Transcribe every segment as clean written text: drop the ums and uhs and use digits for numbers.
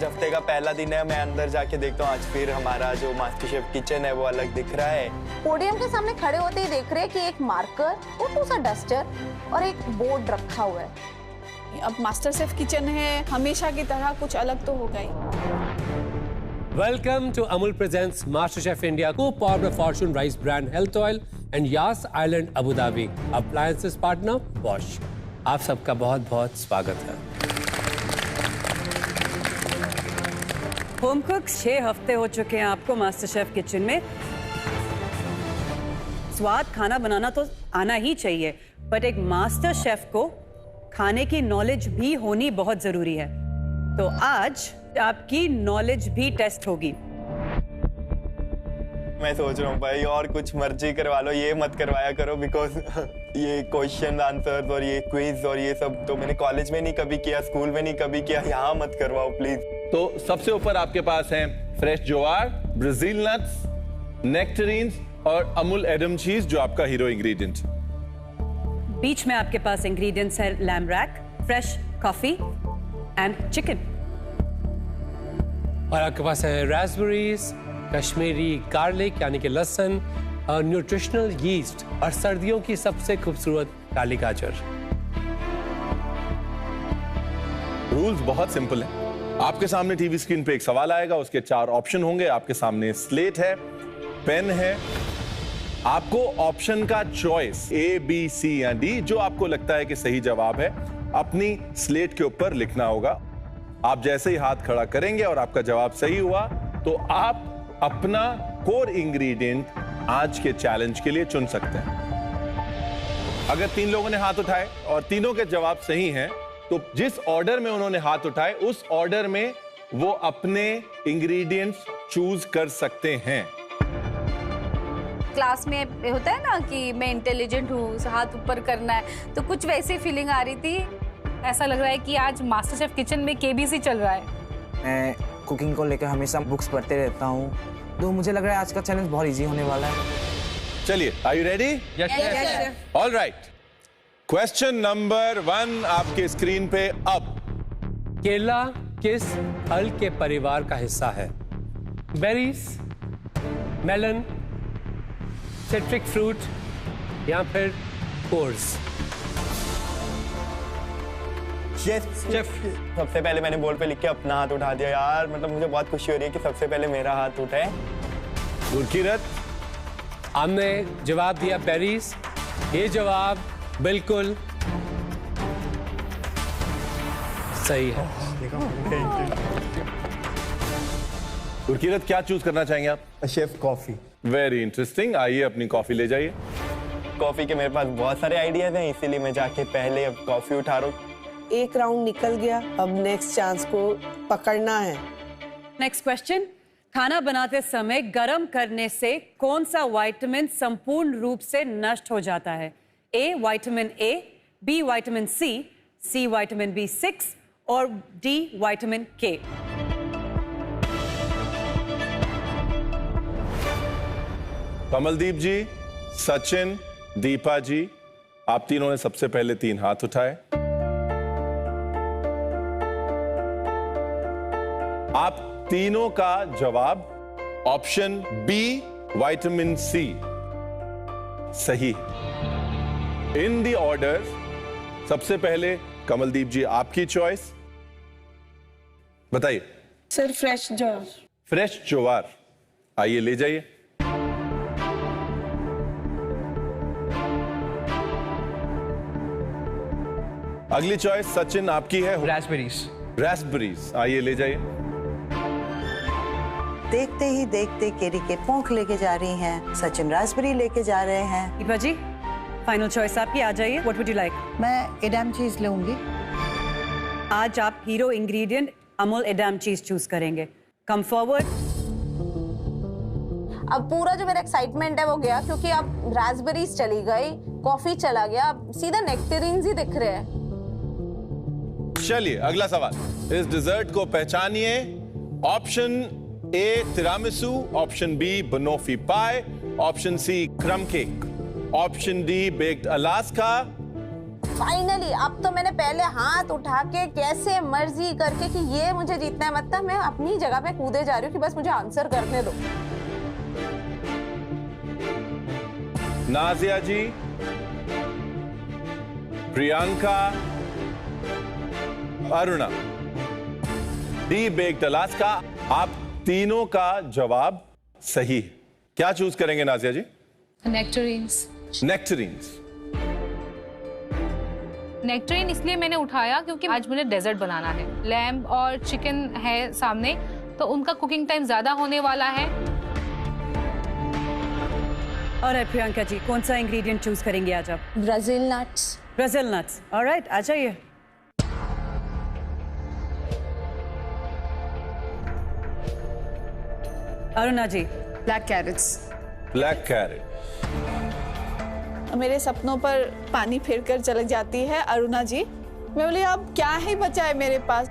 आज हफ्ते का पहला दिन है, मैं अंदर जाके देखता हूँ आज फिर हमारा जो मास्टर शेफ किचन है वो अलग दिख रहा है। पोडियम के सामने खड़े होते ही देख रहे हैं कि एक मार्कर, छोटू सा डस्टर और एक बोर्ड रखा हुआ है। अब मास्टर शेफ किचन है, हमेशा की तरह कुछ अलग तो होगा ही। Welcome to Amul presents MasterChef India, co-powered by Fortune Rice Brand Health Oil and Yas Island Abu Dhabi, appliances partner Bosch. आप सबका बहुत-बहुत स्वागत है। होम कुक्स 6 हफ्ते हो चुके हैं आपको मास्टर शेफ किचन में। स्वाद खाना बनाना तो आना ही चाहिए, बट एक मास्टर शेफ को खाने की नॉलेज भी होनी बहुत जरूरी है। तो आज आपकी नॉलेज भी टेस्ट होगी। मैं सोच रहा हूँ भाई और कुछ मर्जी करवा लो, ये मत करवाया करो, बिकॉज ये क्वेश्चन आंसर और ये क्विज और ये सब तो मैंने कॉलेज में नहीं कभी किया, स्कूल में नहीं कभी किया, यहाँ मत करवाओ प्लीज। तो सबसे ऊपर आपके पास हैं फ्रेश ज्वार, ब्राजील नट्स, नेक्टरीन्स और अमूल एडम चीज जो आपका हीरो इंग्रेडिएंट। बीच में आपके पास इंग्रेडिएंट्स है lamb rack, fresh coffee and chicken. और आपके पास है रास्पबेरीज, कश्मीरी गार्लिक यानी कि लहसुन और न्यूट्रिशनल यीस्ट और सर्दियों की सबसे खूबसूरत काली गाजर। रूल्स बहुत सिंपल है। आपके सामने टीवी स्क्रीन पे एक सवाल आएगा, उसके 4 ऑप्शन होंगे। आपके सामने स्लेट है, पेन है, आपको ऑप्शन का चॉइस A, B, C या D जो आपको लगता है कि सही जवाब है अपनी स्लेट के ऊपर लिखना होगा। आप जैसे ही हाथ खड़ा करेंगे और आपका जवाब सही हुआ तो आप अपना कोर इंग्रेडिएंट आज के चैलेंज के लिए चुन सकते हैं। अगर 3 लोगों ने हाथ उठाए और तीनों के जवाब सही हैं तो जिस ऑर्डर में उन्होंने हाथ उठाए उस ऑर्डर में वो अपने इंग्रेडिएंट्स चूज कर सकते हैं। क्लास में होता है ना कि मैं इंटेलिजेंट हूँ, हाथ ऊपर करना है, तो कुछ वैसी फीलिंग आ रही थी। ऐसा लग रहा है कि आज मास्टर शेफ किचन में KBC चल रहा है। मैं कुकिंग को लेकर हमेशा बुक्स पढ़ते रहता हूँ, तो मुझे लग रहा है आज का चैलेंज बहुत इजी होने वाला है। चलिए, are you ready? Yes. All right. Question number 1 आपके स्क्रीन पे अब। केला किस फल के परिवार का हिस्सा है? बेरीज, मेलन, सिट्रिक फ्रूट या फिर कोर्स? शेफ सबसे पहले मैंने बोर्ड पे लिख के अपना हाथ उठा दिया यार, मतलब मुझे बहुत खुशी हो रही है कि सबसे पहले मेरा हाथ उठा है। गुरकीरत, हमने जवाब दिया बेरीज। ये जवाब बिल्कुल सही है। गुरकीरत क्या चूज करना चाहेंगे आप? Chef coffee. Very interesting. आइए अपनी कॉफी ले जाइए। कॉफी के मेरे पास बहुत सारे आइडियाज हैं, इसीलिए मैं जाके पहले अब कॉफी उठा रहा हूँ। एक राउंड निकल गया, अब नेक्स्ट चांस को पकड़ना है। नेक्स्ट क्वेश्चन, खाना बनाते समय गर्म करने से कौन सा विटामिन संपूर्ण रूप से नष्ट हो जाता है? A vitamin A, B vitamin C, C vitamin B6 और D विटामिन K। कमलदीप जी, सचिन, दीपा जी, आप तीनों ने सबसे पहले 3 हाथ उठाए। आप तीनों का जवाब ऑप्शन B विटामिन C सही। इन द ऑर्डर सबसे पहले कमलदीप जी आपकी चॉइस बताइए। सर फ्रेश ज्वार। फ्रेश ज्वार, आइए ले जाइए। अगली चॉइस सचिन आपकी है रास्पबेरीज। रास्पबेरीज, आइए ले जाइए। देखते ही देखते केरी के पोंख लेके जा रही हैं, सचिन रास्पबेरी लेके जा रहे हैं। दीपा जी, फाइनल चॉइस आपकी, आ जाइए। What would you like? मैं एडम चीज लूंगी। आज आप हीरो इंग्रेडिएंट अमूल एडम चीज चूज करेंगे। Come forward. अब पूरा जो मेरा एक्साइटमेंट है वो गया, क्योंकि अब रास्पबेरीज चली गई, कॉफी चला गया, अब सीधा नेक्टेरिन्स ही दिख रहे हैं। चलिए अगला सवाल। इस डिजर्ट को पहचानिए। Option A tiramisu, option B banoffee pie, option C crumb cake, option D baked Alaska finally अब तो मैंने पहले हाथ उठा के कैसे मर्जी करके कि ये मुझे जीतना है, मतलब मैं अपनी जगह पे कूदे जा रही हूँ कि बस मुझे आंसर करने दो। Nazia ji, Priyanka, Aruna, D baked Alaska, आप तीनों का जवाब सही है। क्या चूज करेंगे नाजिया जी? नेक्टरीन्स। नेक्टरीन्स। नेक्टरीन इसलिए मैंने उठाया क्योंकि आज मुझे डेजर्ट बनाना है। लैम्ब और चिकन है सामने, तो उनका कुकिंग टाइम ज्यादा होने वाला है। और प्रियंका जी, कौन सा इंग्रेडिएंट चूज करेंगे आज आप? Brazil nuts. Brazil nuts, alright, आ जाइए। Aruna ji. Black carrots. Black carrot. मेरे सपनों पर पानी फेर कर चली जाती है अरुणा जी। मैं बोली अब क्या ही बचा है मेरे पास।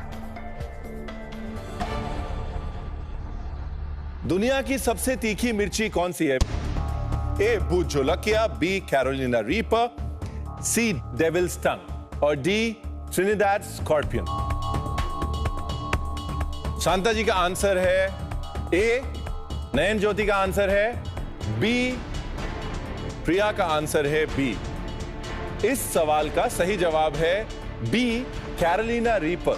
दुनिया की सबसे तीखी मिर्ची कौन सी है? ए भूत जोलकिया, बी कैरोलिना रीपर, सी डेविल्स टंग और D Trinidad scorpion. Shanta ji का आंसर है ए, नयन ज्योति का आंसर है बी, प्रिया का आंसर है बी। इस सवाल का सही जवाब है बी, कैरोलिना रीपर।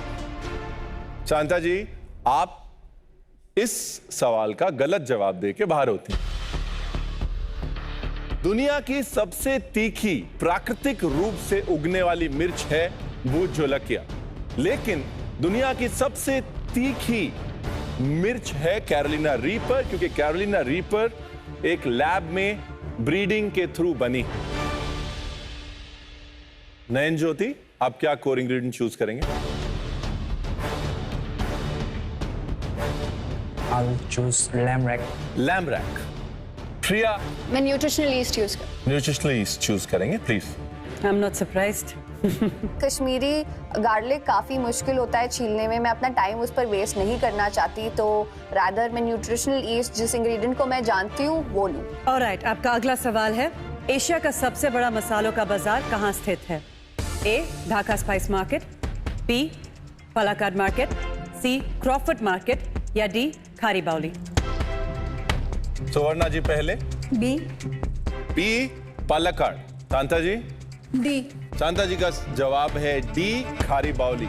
शांता जी, आप इस सवाल का गलत जवाब देके बाहर होती हैं। दुनिया की सबसे तीखी प्राकृतिक रूप से उगने वाली मिर्च है भूत जोलकिया, लेकिन दुनिया की सबसे तीखी मिर्च है कैरोलिना रीपर, क्योंकि कैरोलिना रीपर एक लैब में ब्रीडिंग के थ्रू बनी। नयन ज्योति, आप क्या कोर इंग्रेडिएंट चूज करेंगे? I'll choose lamb rack. Lamb rack. Priya, मैं न्यूट्रिशनल ईस्ट यूज कर। न्यूट्रिशनल ईस्ट चूज करेंगे, please. I am not surprised. Kashmiri garlic काफ़ी मुश्किल होता है छीलने में, मैं अपना टाइम उस पर वेस्ट नहीं करना चाहती, तो रादर मैं न्यूट्रिशनल ईस्ट जिस इंग्रेडिएंट को मैं जानती हूँ वो लूँ। ऑलराइट, आपका अगला सवाल है, एशिया का सबसे बड़ा मसालों का बाजार कहाँ स्थित है? A, Dhaka spice market, B, Palakkad market, C, Crawford market या डी, खारी बाउली। सुवर्णा जी पहले। B. B, Palakkad. Shanta ji? D. Shanta ji का जवाब है डी, खारी बाउली।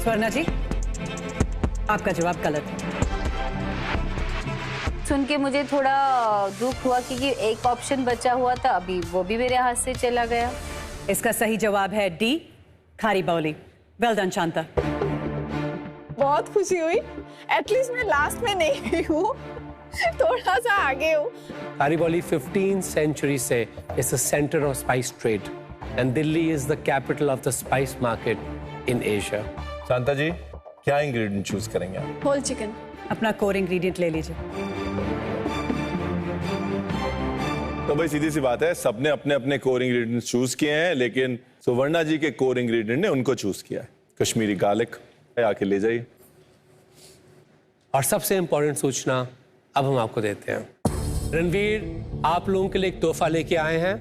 स्वर्णा जी, आपका जवाब गलत है। सुन के मुझे थोड़ा दुख हुआ क्योंकि एक ऑप्शन बचा हुआ था, अभी वो भी मेरे हाथ से चला गया। इसका सही जवाब है डी, खारी बाउली। Well done Shanta. बहुत खुशी हुई, एटलीस्ट मैं लास्ट में नहीं हूँ, थोड़ा सा आगे हूँ। खारी बाउली 15th century से is the center of spice trade and Delhi is the capital of the spice market in Asia. Shanta जी, क्या इंग्रेडिएंट चूज करेंगे आप? Whole chicken. अपना कोर इंग्रेडिएंट ले लीजिए। तो भाई सीधी सी बात है, सबने अपने अपने कोर इंग्रेडिएंट्स चूज किए हैं, लेकिन सुवर्णा जी के कोर इंग्रेडिएंट ने उनको चूज किया है, कश्मीरी गार्लिक। आके ले जाइए। और सबसे इंपॉर्टेंट सूचना अब हम आपको देते हैं। रणवीर, आप लोगों के लिए एक तोहफा लेके आए हैं।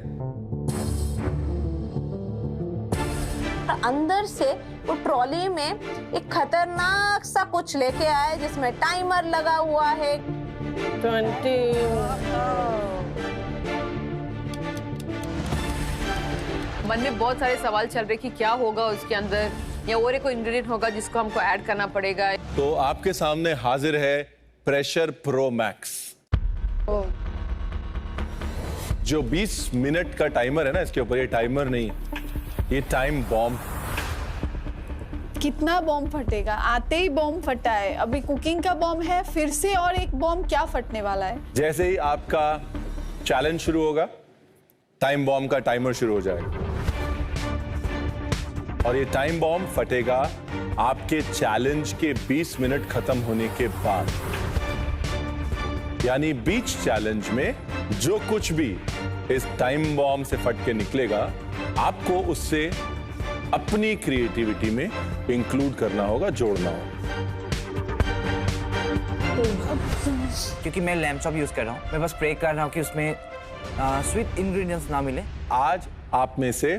अंदर से वो ट्रॉली में एक खतरनाक सा कुछ लेके आए जिसमें टाइमर लगा हुआ है। 20। मन में बहुत सारे सवाल चल रहे कि क्या होगा उसके अंदर, या और कोई इंग्रेडिएंट होगा जिसको हमको ऐड करना पड़ेगा। तो आपके सामने हाजिर है प्रेशर प्रो मैक्स, जो 20 मिनट का टाइमर है ना, इसके ऊपर ये टाइमर नहीं, ये टाइम बॉम्ब। कितना बॉम्ब फटेगा? आते ही बॉम्ब फटा है, अभी कुकिंग का बॉम्ब है, फिर से और एक बॉम्ब क्या फटने वाला है? जैसे ही आपका चैलेंज शुरू होगा, टाइम बॉम्ब का टाइमर शुरू हो जाएगा और ये टाइम बॉम्ब फटेगा आपके चैलेंज के 20 मिनट खत्म होने के बाद। यानी बीच चैलेंज में जो कुछ भी इस टाइम बॉम्ब से फट के निकलेगा, आपको उससे अपनी क्रिएटिविटी में इंक्लूड करना होगा, जोड़ना होगा। क्योंकि मैं लैम्प चॉप यूज कर रहा हूँ, मैं बस प्रे कर रहा हूँ कि उसमें स्वीट इंग्रेडिएंट्स ना मिले। आज आप में से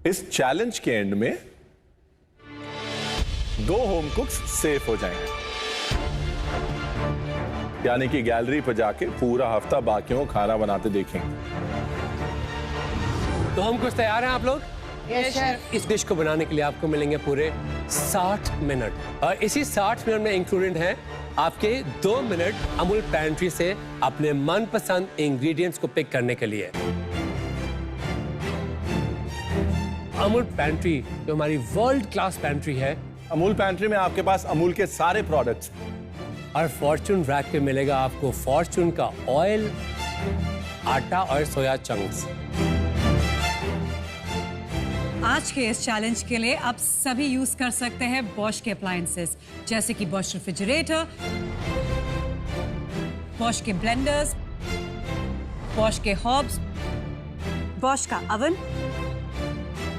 इस चैलेंज के एंड में 2 होम कुक्स सेफ हो जाएंगे, यानी कि गैलरी पर जाके पूरा हफ्ता बाकियों को खाना बनाते देखेंगे। तो हम कुछ तैयार हैं आप लोग? Yes chef. इस डिश को बनाने के लिए आपको मिलेंगे पूरे 60 मिनट और इसी 60 मिनट में इंक्लूडेड है आपके 2 मिनट अमूल पैंट्री से अपने मनपसंद इंग्रेडिएंट्स को पिक करने के लिए। अमूल पैंट्री जो हमारी वर्ल्ड क्लास पैंट्री है, अमूल पैंट्री में आपके पास अमूल के सारे प्रोडक्ट्स और फॉर्चून रैक पे मिलेगा आपको फॉर्चून का ऑयल, आटा और सोया चंक्स। आज के इस चैलेंज के लिए आप सभी यूज कर सकते हैं बॉश के अप्लायंसेस, जैसे कि बॉश रेफ्रिजरेटर, बॉश के ब्लेंडर्स, बॉश के हॉब्स, बॉश का ओवन,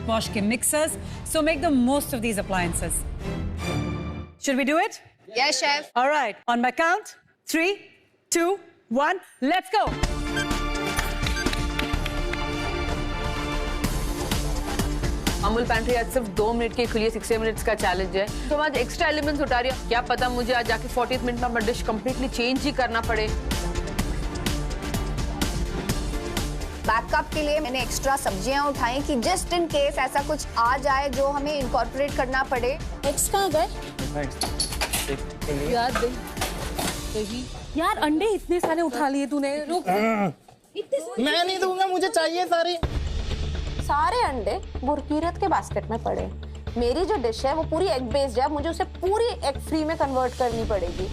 बॉश के mixers. So make the most of these appliances. Should we do it? Yes, chef. All right. On my count, 3, 2, 1, let's go. Amul pantry आज सिर्फ 2 minute के लिए 60 minutes का challenge है, तो आज एक्स्ट्रा एलिमेंट्स उठा रही है। क्या पता मुझे आज जाके 40 मिनट में अपना डिश कंप्लीटली चेंज ही करना पड़े। बैकअप के लिए मैंने एक्स्ट्रा सब्जियां उठाई कि जस्ट इन केस ऐसा कुछ आ जाए जो हमें इनकॉर्पोरेट करना पड़े। एग्स कहाँ गए? यार अंडे इतने सारे उठा लिए तूने, रुक। मैं नहीं दूंगा, मुझे चाहिए सारे। सारे अंडे गुरकीरत के बास्केट में पड़े। मेरी जो डिश है वो पूरी एग बेस्ड है, मुझे उसे पूरी एग फ्री में कन्वर्ट करनी पड़ेगी।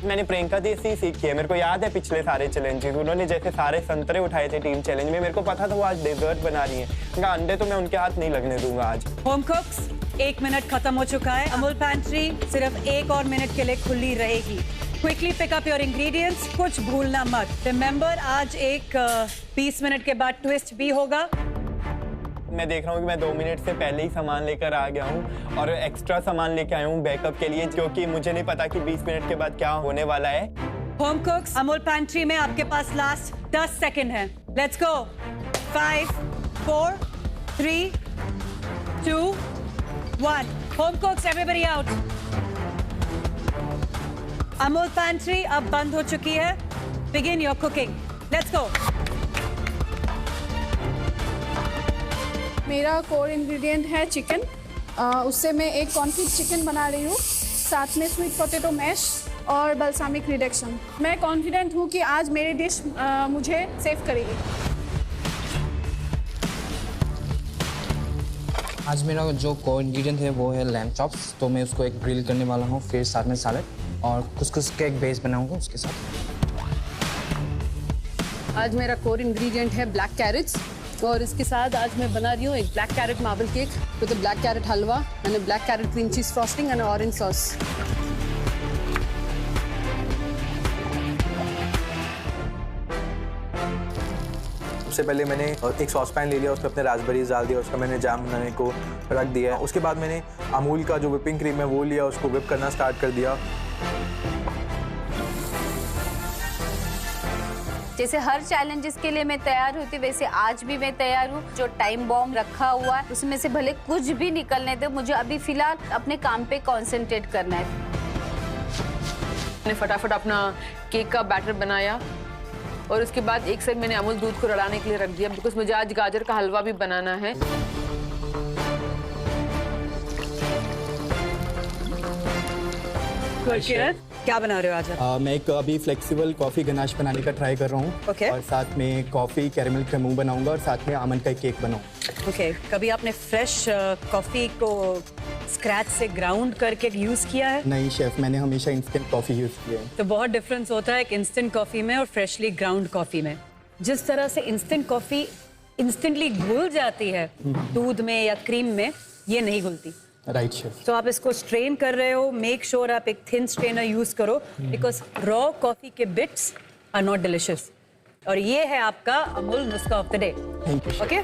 मैंने प्रियंका दी से ही सीखी है। मेरे को याद है पिछले सारे चैलेंजेस, उन्होंने जैसे सारे संतरे उठाए थे टीम चैलेंज में, मेरे को पता था वो आज डेजर्ट बना रही है। अंडे तो मैं उनके हाथ नहीं लगने दूंगा आज। होम कुक्स 1 मिनट खत्म हो चुका है। अमूल पैंट्री सिर्फ 1 और मिनट के लिए खुली रहेगी। Quickly pick up your ingredients, कुछ भूलना मत। रिमेंबर आज एक 20 मिनट के बाद ट्विस्ट भी होगा। मैं देख रहा हूँ कि मैं 2 मिनट से पहले ही सामान लेकर आ गया हूँ और एक्स्ट्रा सामान लेके आया हूँ बैकअप के लिए, क्योंकि मुझे नहीं पता कि 20 मिनट के बाद क्या होने वाला है। होम कुक्स अमूल पैंट्री में आपके पास लास्ट 10 सेकंड है। Let's go. 5, 4, 3, 2, 1। Home कुक्स everybody out. Amul pantry अब बंद हो चुकी है। Begin your cooking. Let's go. मेरा कोर इंग्रेडिएंट है चिकन। उससे मैं एक कॉन्फिट चिकन बना रही हूँ, साथ में स्वीट पोटैटो मैश और बल्सामिक रिडक्शन। मैं कॉन्फिडेंट हूँ कि आज मेरी डिश मुझे सेव करेगी। आज मेरा जो कोर इंग्रेडिएंट है वो है लैम्ब चॉप्स, तो मैं उसको एक ग्रिल करने वाला हूँ, फिर साथ में सैलेड और कुछ का एक बेस बनाऊंगा उसके साथ। आज मेरा कोर इंग्रेडिएंट है ब्लैक कैरेट्स और इसके साथ आज मैं बना रही हूँ एक black carrot marble cake with black carrot halwa and black carrot cream cheese frosting and orange sauce. सबसे पहले मैंने एक सॉस पैन ले लिया, उसमें अपने रास्पबेरीज डाल दिया, उसका मैंने जैम बनाने को रख दिया है। उसके बाद मैंने अमूल का जो व्हिपिंग क्रीम है वो लिया, उसको व्हिप करना स्टार्ट कर दिया। जैसे हर चैलेंजेस के लिए मैं तैयार होती, वैसे आज भी मैं तैयार हूँ। जो टाइम बॉम्ब रखा हुआ है उसमें से भले कुछ भी निकलने दे, मुझे अभी फिलहाल अपने काम पे कंसंट्रेट करना है। मैंने फटाफट अपना केक का बैटर बनाया और उसके बाद एक साइड मैंने अमूल दूध को रलाने के लिए रख दिया, बिकॉज मुझे आज गाजर का हलवा भी बनाना है। क्या बना रहे हो आज? मैं एक अभी फ्लेक्सिबल कॉफ़ी गनाश बनाने का ट्राई कर रहा हूँ। Okay. और साथ में कॉफ़ी कैरेमल क्रेमू बनाऊंगा और साथ में आमंड का एक केक बनाऊँ। ओके, कभी आपने फ्रेश कॉफी को स्क्रैच से ग्राउंड करके यूज किया है? नहीं शेफ, मैंने हमेशा इंस्टेंट कॉफ़ी यूज़ की है। तो बहुत डिफरेंस होता है एक इंस्टेंट कॉफी में और फ्रेशली ग्राउंड कॉफी में। जिस तरह से इंस्टेंट कॉफी इंस्टेंटली घुल जाती है दूध में या क्रीम में, ये नहीं घुलती। Right chef. तो आप इसको स्ट्रेन कर रहे हो, मेक श्योर आप एक थिन स्ट्रेनर यूज करो, बिकॉज रॉ कॉफी के बिट्स आर नॉट डिलिशियस। और ये है आपका अमूल नुस्खा of the day. Thank you. Okay,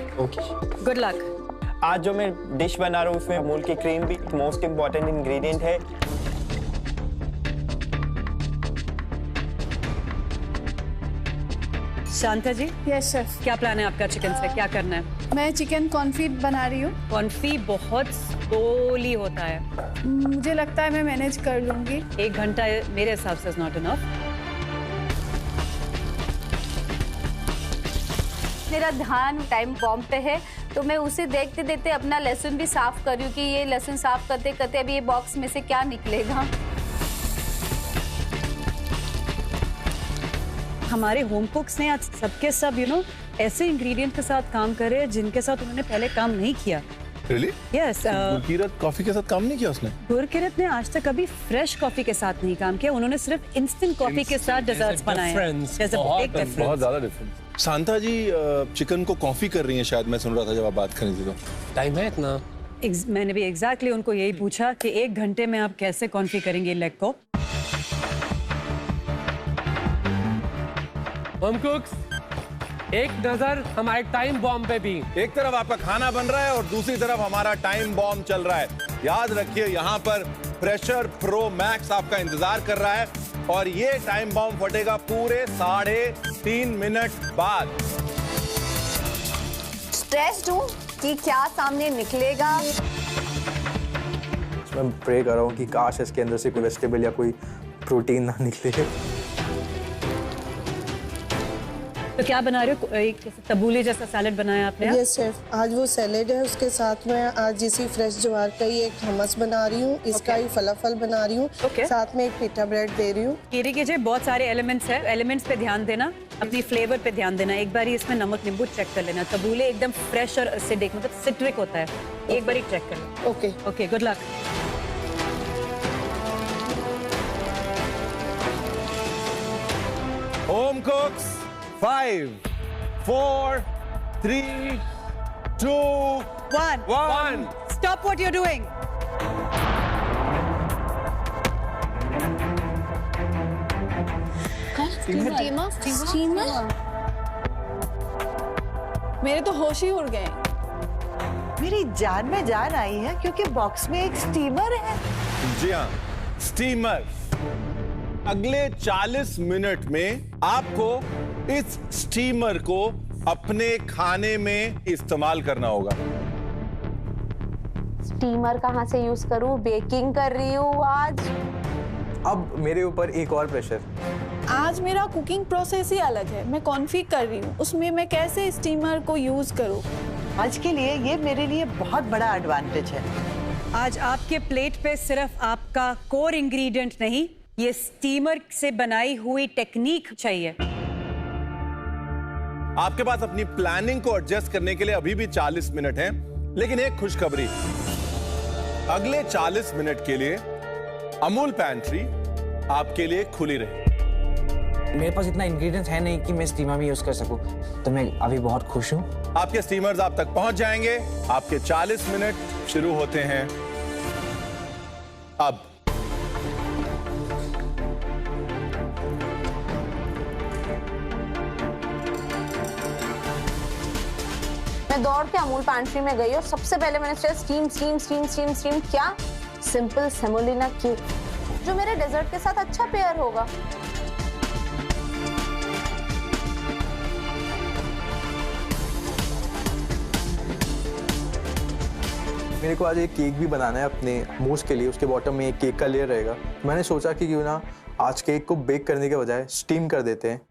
good luck. आज जो मैं डिश बना रहा हूँ उसमें अमूल की क्रीम भी मोस्ट इम्पॉर्टेंट इंग्रेडिएंट है। शांता जी, यस शेफ। क्या प्लान है आपका चिकन से? क्या करना है? मैं चिकन कॉन्फी बना रही हूँ। कॉन्फी बहुत स्लोली होता है। मुझे लगता है मैं मैनेज कर लूँगी। 1 घंटा मेरे हिसाब से इज नॉट इनफ। मेरा ध्यान टाइम बॉम्ब पे है, तो मैं उसे देखते देखते अपना लहसुन भी साफ कर रही हूँ कि ये लहसुन साफ करते करते अभी ये बॉक्स में से क्या निकलेगा। हमारे होम कुक्स ने आज सबके सब ऐसे इंग्रेडिएंट के साथ काम कर रहे हैं जिनके साथ उन्होंने पहले काम नहीं किया। Really? Yes, गुरकीरत कॉफी के साथ काम नहीं किया उसने? गुरकीरत ने आज तक कभी फ्रेश कॉफी के साथ नहीं काम किया। उन्होंने सिर्फ इंस्टेंट कॉफी के साथ डेजर्ट्स बनाए हैं। बहुत ज्यादा डिफरेंस। शांता जी चिकन को कॉफी कर रही हैं शायद, मैं सुन रहा था जब आप बात कर रही थी तो। टाइम है इतना? मैंने भी एग्जैक्टली उनको यही पूछा कि 1 घंटे में आप कैसे कॉन्फी करेंगे लेग को। होम कुक्स, एक नजर हमारे टाइम बॉम्ब पे भी। एक तरफ आपका खाना बन रहा है और दूसरी तरफ हमारा टाइम बॉम्ब चल रहा है। याद रखिए यहाँ पर प्रेशर प्रो मैक्स आपका इंतजार कर रहा है और ये टाइम बॉम्ब फटेगा पूरे 3.5 मिनट बाद। स्ट्रेस्ड हूँ कि क्या सामने निकलेगा। मैं प्रे कर रहा हूँ कि काश इसके अंदर से कोई वेजिटेबल या कोई प्रोटीन ना निकले। तो क्या बना रहे हो? एक तबूले जैसा सैलेड बनाया आपने? यस शेफ, आज वो सैलेड है, उसके साथ में आज इसी फ्रेश ज्वार का ही एक हमस बना रही हूँ, इसका ही फलाफल बना रही हूँ, साथ में एक पिटा ब्रेड दे रही हूँ। कीरी कीजिए, बहुत सारे एलिमेंट्स हैं, एलिमेंट्स पे ध्यान देना, अपनी फ्लेवर पे ध्यान देना। एक बार इसमें नमक नींबू चेक कर लेना। तबूले एकदम फ्रेश और एसिडिक मतलब सिट्रिक होता है, एक बार चेक कर लो। Okay okay, good luck. Home cooks 5, 4, 3, 2, 1. Stop what you're doing. Steamer? मेरे तो होश ही उड़ गए। मेरी जान में जान आई है क्योंकि बॉक्स में एक स्टीमर है। जी हाँ, स्टीमर। अगले 40 मिनट में आपको इस स्टीमर को अपने खाने में इस्तेमाल करना होगा। स्टीमर कहाँ से यूज करूँ? बेकिंग कर रही हूँ आज। अब मेरे ऊपर एक और प्रेशर। आज मेरा कुकिंग प्रोसेस ही अलग है, मैं कॉन्फिग कर रही हूँ, उसमें मैं कैसे स्टीमर को यूज करूँ? आज के लिए ये मेरे लिए बहुत बड़ा एडवांटेज है। आज आपके प्लेट पे सिर्फ आपका कोर इंग्रेडिएंट नहीं, ये स्टीमर से बनाई हुई टेक्निक चाहिए। आपके पास अपनी प्लानिंग को एडजस्ट करने के लिए अभी भी 40 मिनट हैं, लेकिन एक खुशखबरी, अगले 40 मिनट के लिए अमूल पैंट्री आपके लिए खुली रही। मेरे पास इतना इंग्रेडिएंट्स है नहीं कि मैं स्टीमर में यूज कर सकूं, तो मैं अभी बहुत खुश हूँ। आपके स्टीमर्स आप तक पहुंच जाएंगे। आपके 40 मिनट शुरू होते हैं अब। मैं दौड़ के अमूल पैंट्री में गई और सबसे पहले मैंने सोचा steam steam steam steam steam, क्या सिंपल सेमोलिना केक, जो मेरे डेजर्ट के साथ अच्छा पेयर होगा। मेरे को आज एक केक भी बनाना है अपने मूस के लिए, उसके बॉटम में एक केक का लेयर रहेगा। मैंने सोचा कि क्यों ना आज केक को बेक करने के बजाय स्टीम कर देते हैं।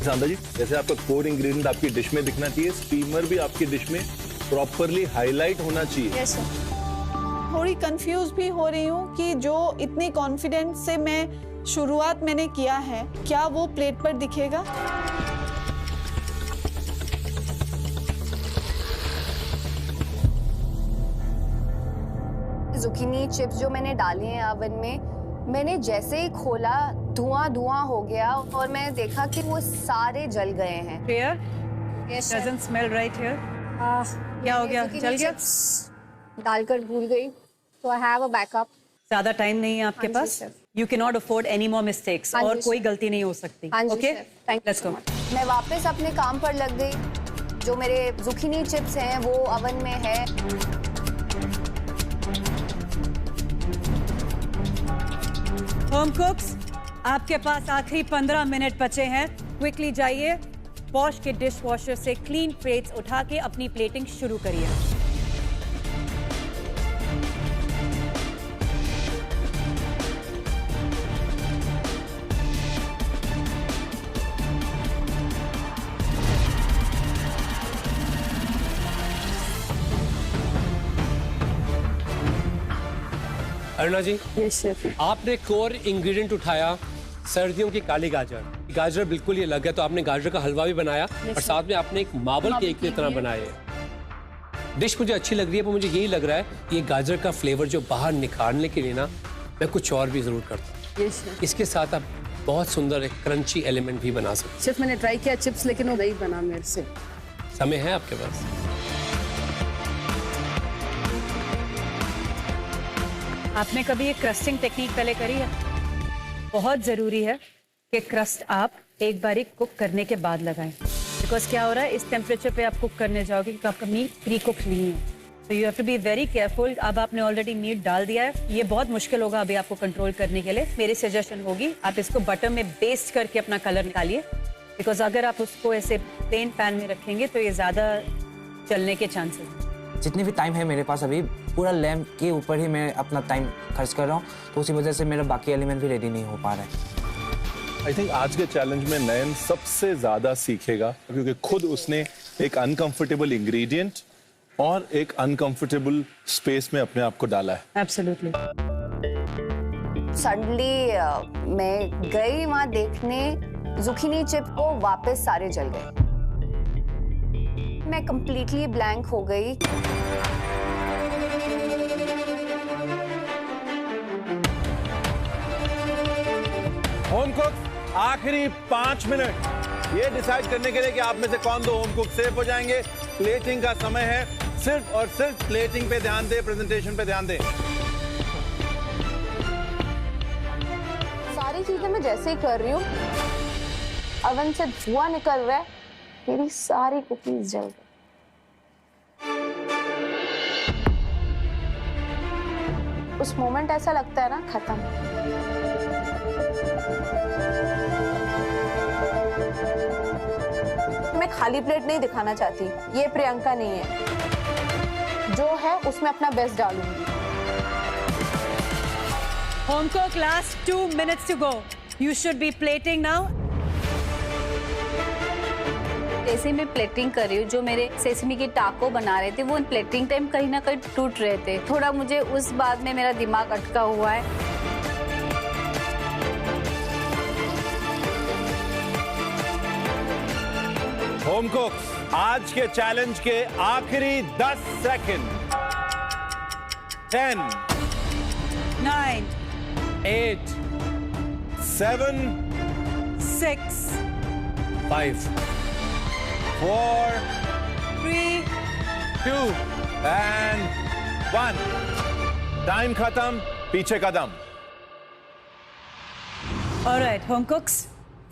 शांता जी, जैसे आपका कोर इंग्रेडिएंट आपकी डिश में दिखना चाहिए, स्टीमर भी आपकी डिश में प्रॉपरली हाईलाइट होना चाहिए। Yes sir. थोड़ी कंफ्यूज भी हो रही हूँ कि जो इतनी कॉन्फिडेंस से मैं शुरुआत मैंने किया है, क्या वो प्लेट पर दिखेगा? जुकीनी चिप्स जो मैंने डाले हैं ओवन में, मैंने जैसे ही खोला धुआं धुआं हो गया और मैं देखा कि वो सारे जल गए हैं। Yes, doesn't smell right here. क्या हो गया? जल गया? डालकर भूल गई, तो आई हैव अ बैकअप। ज्यादा टाइम नहीं है आपके पास। You can not afford any more mistakes, और कोई गलती नहीं हो सकती। Okay, let's go. मैं वापस अपने काम पर लग गई। जो मेरे जुकीनी चिप्स हैं वो ओवन में है। होम कुक्स, आपके पास आखिरी 15 मिनट बचे हैं। क्विकली जाइए, पॉश के डिश वॉशर से क्लीन प्लेट्स उठा के अपनी प्लेटिंग शुरू करिए। अरुणा जी, आपने कोर इंग्रेडिएंट उठाया सर्दियों की काली गाजर। गाजर बिल्कुल ये लग है, तो आपने गाजर का हलवा भी बनाया और साथ में आपने एक मार्बल केक की तरह बनाया है। डिश मुझे अच्छी लग रही है, पर मुझे यही लग रहा है ये गाजर का फ्लेवर जो बाहर निकालने के लिए ना मैं कुछ और भी जरूर करता हूँ। इसके साथ आप बहुत सुंदर एक क्रंची एलिमेंट भी बना सकते। सिर्फ मैंने ट्राई किया चिप्स, लेकिन वो नहीं बना मेरे से। समय है आपके पास? आपने कभी ये क्रस्टिंग टेक्निक पहले करी है? बहुत ज़रूरी है कि क्रस्ट आप एक बारी कुक करने के बाद लगाएं, बिकॉज क्या हो रहा है, इस टेम्परेचर पे आप कुक करने जाओगे कि आपका मीट प्री कुक नहीं है, तो you have to be very careful. अब आपने ऑलरेडी मीट डाल दिया है, ये बहुत मुश्किल होगा अभी आपको कंट्रोल करने के लिए। मेरी सजेशन होगी आप इसको बटर में बेस्ट करके अपना कलर निकालिए, बिकॉज अगर आप उसको ऐसे प्लेन पैन में रखेंगे तो ये ज़्यादा जलने के चांसेस हैं। जितनी भी टाइम है मेरे पास अभी पूरा लैम्प के ऊपर ही मैं अपना टाइम खर्च कर रहा हूँ, तो उसी वजह से मेरा बाकी एलिमेंट भी रेडी नहीं हो पा रहा है। आई थिंक आज के चैलेंज में नयन सबसे ज्यादा सीखेगा, क्योंकि खुद उसने एक अनकंफर्टेबल इंग्रेडिएंट और एक अनकंफर्टेबल स्पेस में अपने आप को डाला है। एब्सोल्युटली। सडनली मैं गई वहां देखने, जुकीनी चिप को वापस सारे जल गए। मैं कंप्लीटली ब्लैंक हो गई। होम कुक, आखिरी 5 मिनट ये डिसाइड करने के लिए कि आप में से कौन 2 होम कुक सेफ हो जाएंगे। प्लेटिंग का समय है, सिर्फ और सिर्फ प्लेटिंग पे ध्यान दें, प्रेजेंटेशन पे ध्यान दें। सारी चीजें मैं जैसे ही कर रही हूँ, ओवन से धुआं निकल रहा है, मेरी सारी कुकीज जल गई। उस मोमेंट ऐसा लगता है ना खत्म। मैं खाली प्लेट नहीं दिखाना चाहती, ये प्रियंका नहीं है, जो है उसमें अपना बेस्ट डालूंगी। Home cook, last 2 minutes to go. You should be plating now. जैसे मैं प्लेटिंग कर रही हूँ, जो मेरे सेसमी के टाको बना रहे थे वो प्लेटिंग टाइम कहीं ना कहीं टूट रहे थे। थोड़ा मुझे उस बात में मेरा दिमाग अटका हुआ है। होम कुक, आज के चैलेंज के आखिरी 10 सेकंड। 10 9 8 7 6 5 4 3 2 and 1। टाइम खत्म, पीछे कदम। Alright, home cooks,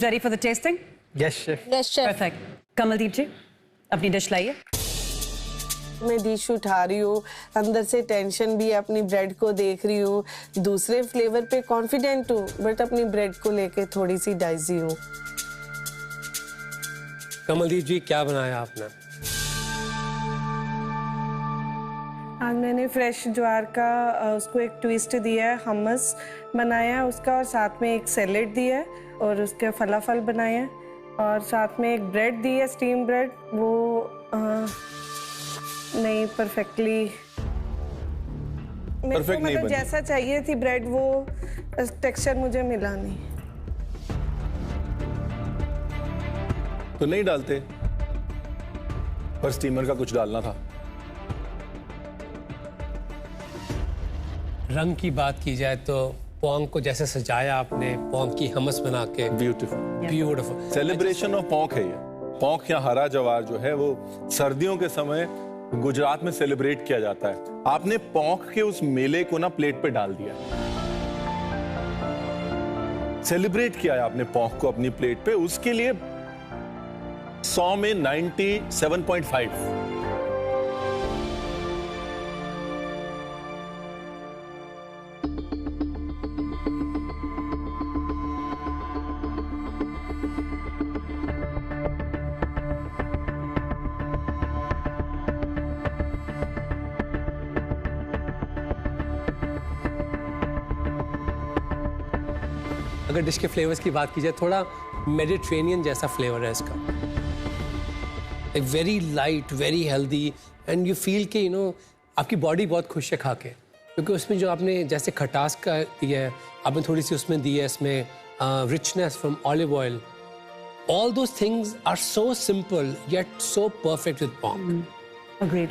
ready for the tasting? Yes chef. Yes chef. Perfect. Kamaldeep ji, अपनी डिश लाइए। मैं डिश उठा रही हूँ, अंदर से टेंशन भी है, अपनी ब्रेड को देख रही हूँ, दूसरे फ्लेवर पे कॉन्फिडेंट हूँ, बट अपनी ब्रेड को लेके थोड़ी सी डाइजी हूँ। कमलदीप जी, क्या बनाया आपने? आज मैंने फ्रेश ज्वार का उसको एक ट्विस्ट दिया है, हमस बनाया है उसका, और साथ में एक सैलेड दिया है, और उसके फलाफल बनाए हैं, और साथ में एक ब्रेड दी है, स्टीम ब्रेड। वो नहीं परफेक्टली मेरे को मतलब जैसा चाहिए थी ब्रेड, वो टेक्सचर मुझे मिला नहीं। तो नहीं डालते, पर स्टीमर का कुछ डालना था। रंग की बात की जाए तो पोंक को जैसे सजाया आपने, पोंक की हमस बना के, ब्यूटीफुल सेलिब्रेशन ऑफ पोंक है ये। पोंक या हरा जवार जो है वो सर्दियों के समय गुजरात में सेलिब्रेट किया जाता है। आपने पोंक के उस मेले को ना प्लेट पे डाल दिया, सेलिब्रेट किया है आपने पोंक को अपनी प्लेट पे। उसके लिए 100 में 97.5। अगर डिश के फ्लेवर्स की बात की जाए, थोड़ा मेडिटेरेनियन जैसा फ्लेवर है इसका, एक very light, very healthy, and you feel कि आपकी बॉडी बहुत खुश है खा के, क्योंकि उसमें जो आपने जैसे खटास का दिया है, आपने थोड़ी सी उसमें दी है इसमें richness from olive oil. All those things are so simple yet so perfect with pork. Agreed.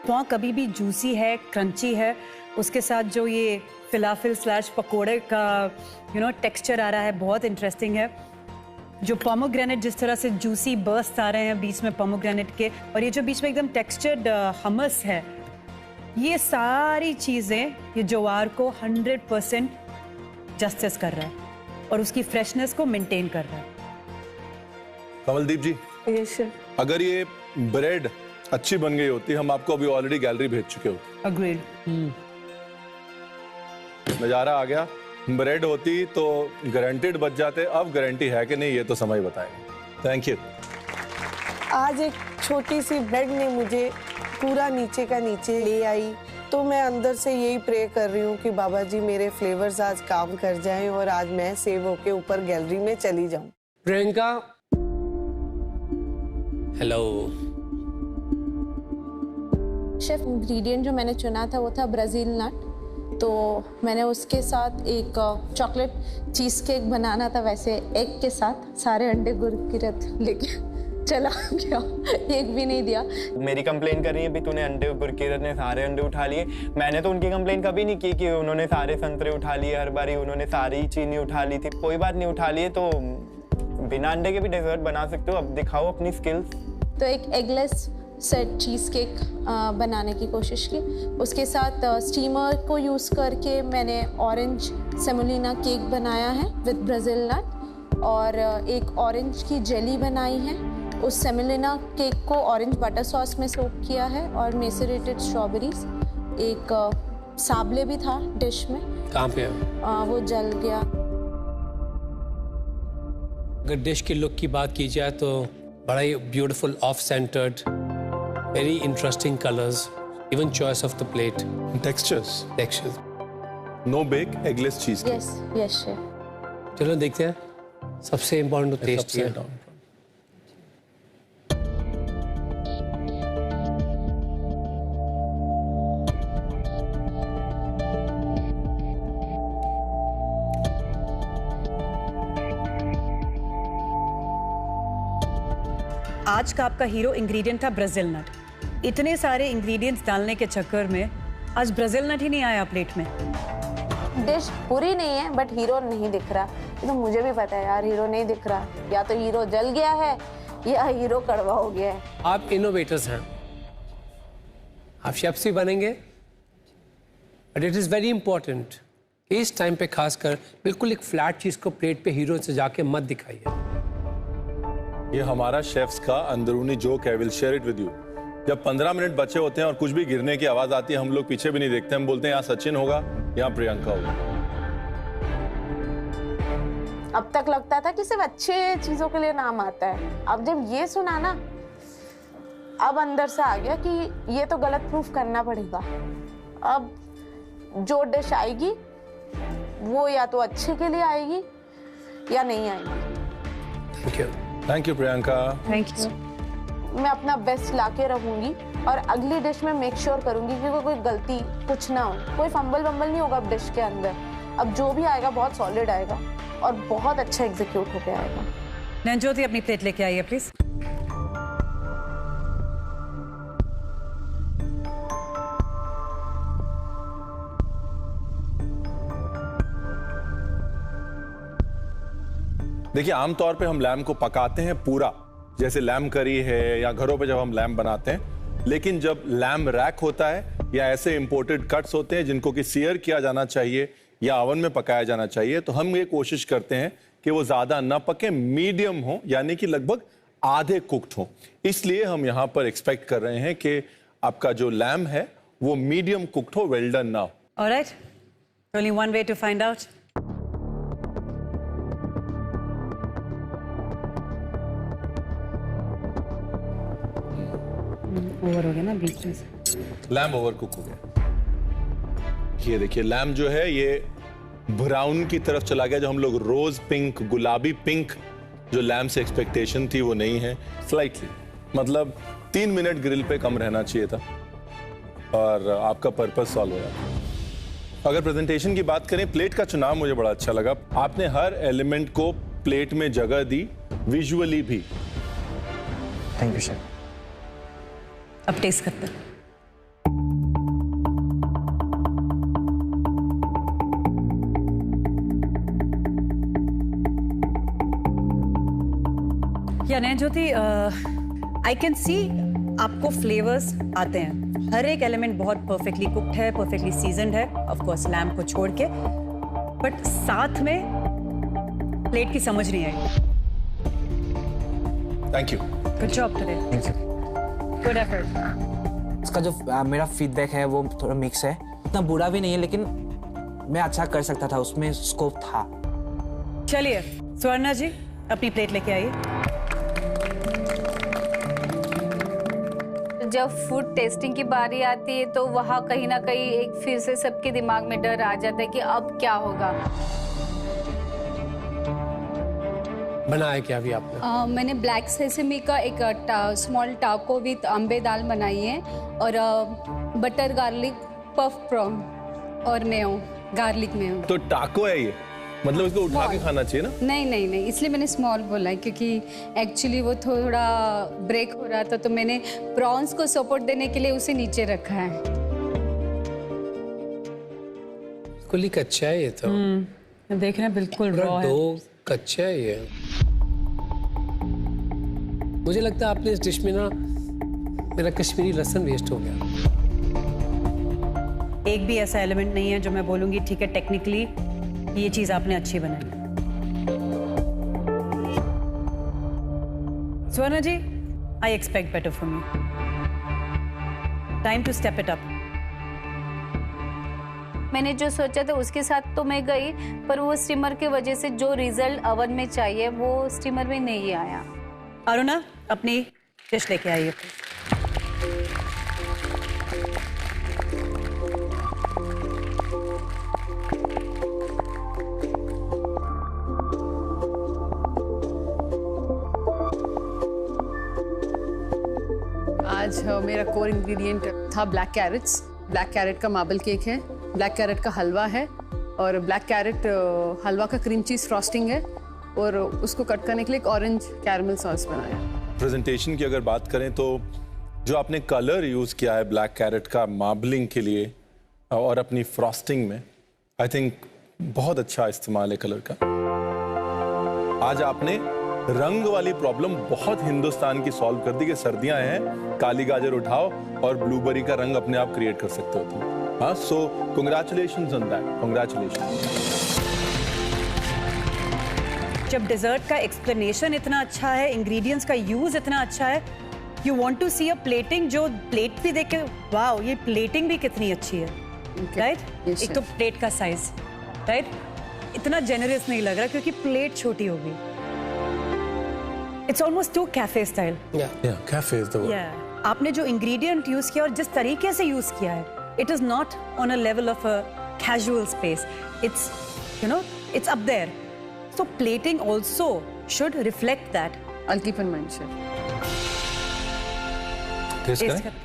पोंक कभी भी जूसी है, क्रंची है, उसके साथ जो ये फिलाफिल / पकोड़े का टेक्सचर आ रहा है, बहुत इंटरेस्टिंग है। जो पोमोग्रेनेट जिस तरह से जूसी बर्स्ट आ रहे हैं बीच में पोमोग्रेनेट के, और ये जो बीच में एकदम टेक्सचर्ड हमस है, ये सारी चीज़ें ये ज्वार को 100% जस्टिस कर रहा है और उसकी फ्रेशनेस को मेंटेन कर रहा है। कमलदीप जी, अगर ये ब्रेड अच्छी बन गई होती, हम आपको अभी ऑलरेडी गैलरी भेज चुके होते। अग्रीड। नजारा आ गया। ब्रेड होती तो गारंटेड बच जाते, अब गारंटी है कि नहीं ये तो समय बताएगा। Thank you. आज एक छोटी सी ब्रेड ने मुझे पूरा नीचे का नीचे ले आई, तो मैं अंदर से यही प्रे कर रही हूँ कि बाबा जी मेरे फ्लेवर्स आज काम कर जाएं और आज मैं सेव होके ऊपर गैलरी में चली जाऊं। प्रियंका, हेलो। शेफ, इंग्रेडिएंट जो मैंने चुना था वो था ब्राज़ील नट, तो मैंने उसके साथ एक चॉकलेट चीज़ केक बनाना था, वैसे एग के साथ सारे अंडे गुड़ की रत लेके चला गया, एक भी नहीं दिया। मेरी कंप्लेन कर रही है भी तूने अंडे, गुरकीरत ने सारे अंडे उठा लिए। मैंने तो उनकी कंप्लेन कभी नहीं की कि उन्होंने सारे संतरे उठा लिए, हर बारी उन्होंने सारी चीनी उठा ली थी। कोई बात नहीं, उठा लिए तो बिना अंडे के भी डेजर्ट बना सकते हो। अब दिखाओ अपनी स्किल्स। तो एक एगलेस सेट चीज़ केक बनाने की कोशिश की, उसके साथ स्टीमर को यूज़ करके मैंने ऑरेंज सेमोलिना केक बनाया है विद ब्राज़ील नट, और एक ऑरेंज की जेली बनाई है। उस सेमोलिना केक को ऑरेंज बटर सॉस में सोक किया है, और मेसरेटेड स्ट्रॉबेरीज, एक साबले भी था डिश में। कहाँ पे वो जल गया। अगर डिश की लुक की बात की जाए तो बड़ा ही beautiful, off centred, very interesting colours, even choice of the plate, textures. No bake eggless cheese. Yes yes chef. चलो देखते हैं, सबसे इम्पोर्टेंट तो टेस्ट है। आज का आपका हीरो इंग्रेडिएंट था ब्राज़ील नट। इतने सारे इंग्रेडिएंट्स डालने के चक्कर में आज ब्राज़ील नट ही नहीं आया प्लेट में। डिश बुरी नहीं है, बट हीरो नहीं दिख रहा। ये तो मुझे भी पता है यार, हीरो नहीं दिख रहा। या तो हीरो जल गया है या हीरो कड़वा हो गया है। आप इनोवेटर्स हैं, आप शेफ्स भी बनेंगे, but it is very important इस टाइम पे खासकर बिल्कुल एक फ्लैट चीज़ को प्लेट पे हीरो से जाके मत दिखाइए। ये हमारा शेफ्स का अंदरूनी जोक है, will share it with you. जब 15 मिनट बचे होते हैं और कुछ भी गिरने की आवाज आती है, हम लोग पीछे भी नहीं देखते, हम बोलते हैं यहाँ सचिन होगा, यहाँ प्रियंका होगा। अब तक लगता था कि सिर्फ अच्छे चीजों के लिए नाम आता है, अब जब ये सुना ना, अब अंदर से आ गया कि ये तो गलत प्रूफ करना पड़ेगा। अब जो डिश आएगी वो या तो अच्छे के लिए आएगी या नहीं आएगी। Thank you Priyanka. Thank you. मैं अपना बेस्ट लाके रहूंगी और अगली डिश में मेक श्योर करूंगी कि कोई गलती कुछ ना हो, कोई फंबल नहीं होगा अब डिश के अंदर। अब जो भी आएगा बहुत सॉलिड आएगा और बहुत अच्छा एग्जीक्यूट होके आएगा। नंजोती अपनी प्लेट लेके आइए प्लीज। देखिए, आमतौर पे हम लैम को पकाते हैं पूरा, जैसे लैम करी है या घरों पे जब हम लैम बनाते हैं। लेकिन जब लैम रैक होता है या ऐसे इंपोर्टेड कट्स होते हैं जिनको कि सीयर किया जाना चाहिए या ओवन में पकाया जाना चाहिए, तो हम ये कोशिश करते हैं कि वो ज्यादा ना पके, मीडियम हो, यानी कि लगभग आधे कुक्ड हो। इसलिए हम यहाँ पर एक्सपेक्ट कर रहे हैं कि आपका जो लैम है वो मीडियम कुक्ड हो, वेल डन ना हो। Alright, only one way to find out. Over हो गया ना बीच में से। लैम ओवर कुक हो गया। ये देखिए, लैम जो है ये ब्राउन की तरफ चला गया, जो हम लोग रोज पिंक, गुलाबी पिंक जो लैम्प से एक्सपेक्टेशन थी वो नहीं है, स्लाइटली। मतलब 3 मिनट ग्रिल पे कम रहना चाहिए था और आपका पर्पस सॉल्व हो जाता। अगर प्रेजेंटेशन की बात करें, प्लेट का चुनाव मुझे बड़ा अच्छा लगा। आपने हर एलिमेंट को प्लेट में जगह दी, विजुअली भी। Thank you chef. अब टेस्ट करते हैं। या नयन ज्योति, आई कैन सी आपको फ्लेवर्स आते हैं। हर एक एलिमेंट बहुत परफेक्टली कुक्ड है, परफेक्टली सीजनड है, ऑफ कोर्स लैम्प को छोड़ के, बट साथ में प्लेट की समझ नहीं आई। Thank you. Good job today. Thank you. Good effort. इसका जो मेरा फीडबैक है वो थोड़ा मिक्स है, इतना बुरा भी नहीं है, लेकिन मैं अच्छा कर सकता था, उसमें स्कोप था। चलिए स्वर्णा जी, अपनी प्लेट लेके आइए। जब फूड टेस्टिंग की बारी आती है तो वहाँ कहीं ना कहीं एक फिर से सबके दिमाग में डर आ जाता है कि अब क्या होगा। बनाया क्या अभी आपने? मैंने ब्लैक सेसमी का एक स्मॉल टाको विथ अम्बे दाल बनाई है और बटर गार्लिक पफ प्रॉन और मेयो, गार्लिक मेयो। तो टाको है ये, मतलब इसको उठा के खाना चाहिए ना? नहीं, इसलिए मैंने स्मॉल बोला है क्योंकि एक्चुअली वो थोड़ा ब्रेक हो रहा था, तो मैंने प्रॉन्स को सपोर्ट देने के लिए उसे नीचे रखा है। कुली कच्चा है ये तो। देखना बिल्कुल रॉ है। दो कच्चा है ये। मुझे लगता है आपने इस डिश में ना मेरा कश्मीरी लहसुन वेस्ट हो गया। एक भी ऐसा एलिमेंट नहीं है जो मैं बोलूंगी ठीक है टेक्निकली ये चीज आपने अच्छी बनाई। Swarna ji, I expect better from you. Time to step it up. मैंने जो सोचा था उसके साथ तो मैं गई, पर वो स्टीमर के वजह से जो रिजल्ट ओवन में चाहिए वो स्टीमर में नहीं आया। अरुणा, अपनी डिश लेके आइए। आज मेरा कोर इंग्रेडिएंट था ब्लैक कैरेट्स। ब्लैक कैरेट का मार्बल केक है, ब्लैक कैरेट का हलवा है और ब्लैक कैरेट हलवा का क्रीम चीज फ्रॉस्टिंग है और उसको कट करने के लिए एक ऑरेंज कैरमल सॉस बनाया। प्रेजेंटेशन की अगर बात करें तो जो आपने कलर यूज किया है ब्लैक कैरेट का मार्बलिंग के लिए और अपनी फ्रॉस्टिंग में, आई थिंक बहुत अच्छा इस्तेमाल है कलर का। आज आपने रंग वाली प्रॉब्लम बहुत हिंदुस्तान की सॉल्व कर दी कि सर्दियां हैं, काली गाजर उठाओ और ब्लूबेरी का रंग अपने आप क्रिएट कर सकते हो तुम। हाँ, so congratulations on that, congratulations. जब डेजर्ट का एक्सप्लेनेशन इतना अच्छा है, इंग्रेडिएंट्स का यूज इतना अच्छा है, you want to see a plating, जो प्लेट भी देख के वाओ ये प्लेटिंग भी कितनी अच्छी है, राइट? एक तो प्लेट का साइज, राइट, इतना जेनरस नहीं लग रहा क्योंकि प्लेट छोटी होगी। It's almost two cafe style. Cafe is the word. आपने जो इंग्रेडिएंट यूज किया और जिस तरीके से यूज किया है, it is not on a level of a casual space, it's you know it's up there. So plating also should reflect that. I'll keep in mind, chef. Taste करें?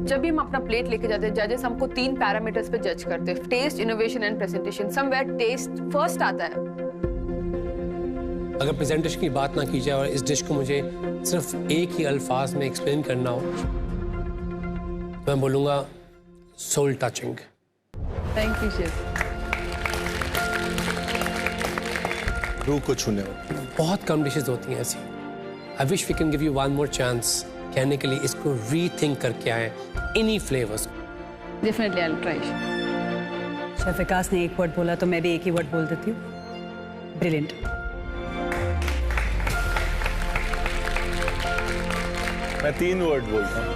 जब भी हम अपना प्लेट लेके जाते हैं, जजेस हमको 3 पैरामीटर्स पे जज करते हैं: taste, innovation and presentation. Somewhere taste first आता है। अगर प्रेजेंटेशन की बात ना की जाए और इस डिश को मुझे सिर्फ एक ही अल्फाज में एक्सप्लेन करना हो तो मैं बोलूँगा soul touching. Thank you chef. रूह को छूने वाली। बहुत कम डिशेस होती हैं ऐसी। I wish we can give you one more chance कहने के लिए इसको रीथिंक करके आए इन्हीं flavours. Definitely I will try. Chef Vikas ने एक वर्ड बोला तो मैं भी एक ही वर्ड बोल देती हूँ, ब्रिलियंट। मैं 3 वर्ड बोलता हूँ।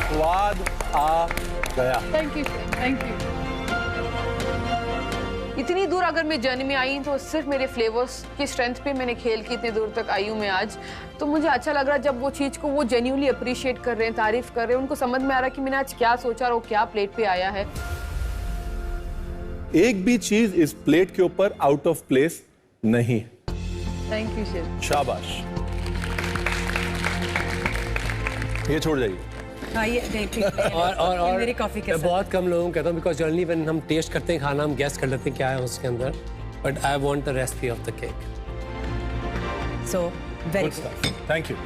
स्वाद आ गया। Thank you, thank you. इतनी दूर अगर मैं जर्नी में आई तो सिर्फ मेरे फ्लेवर्स की स्ट्रेंथ पे मैंने खेल के इतनी दूर तक आई हूँ मैं आज। तो मुझे अच्छा लग रहा है जब वो चीज़ को वो जेन्युइनली अप्रिशिएट कर रहे हैं, तारीफ कर रहे हैं, उनको समझ में आ रहा है कि मैंने आज क्या सोचा और वो क्या प्लेट पे आया है। एक भी चीज इस प्लेट के ऊपर आउट ऑफ प्लेस नहीं। Thank you chef. शाबाश। ये छोड़ जाइए। हाँ ये नहीं ठीक है। और मेरी कॉफी के मैं साथ। बहुत कम लोगों को कहता हूँ बिकॉज जनरली व्हेन हम टेस्ट करते हैं खाना हम गेस कर लेते हैं क्या है उसके अंदर, but I want the recipe of the cake. So very thank you.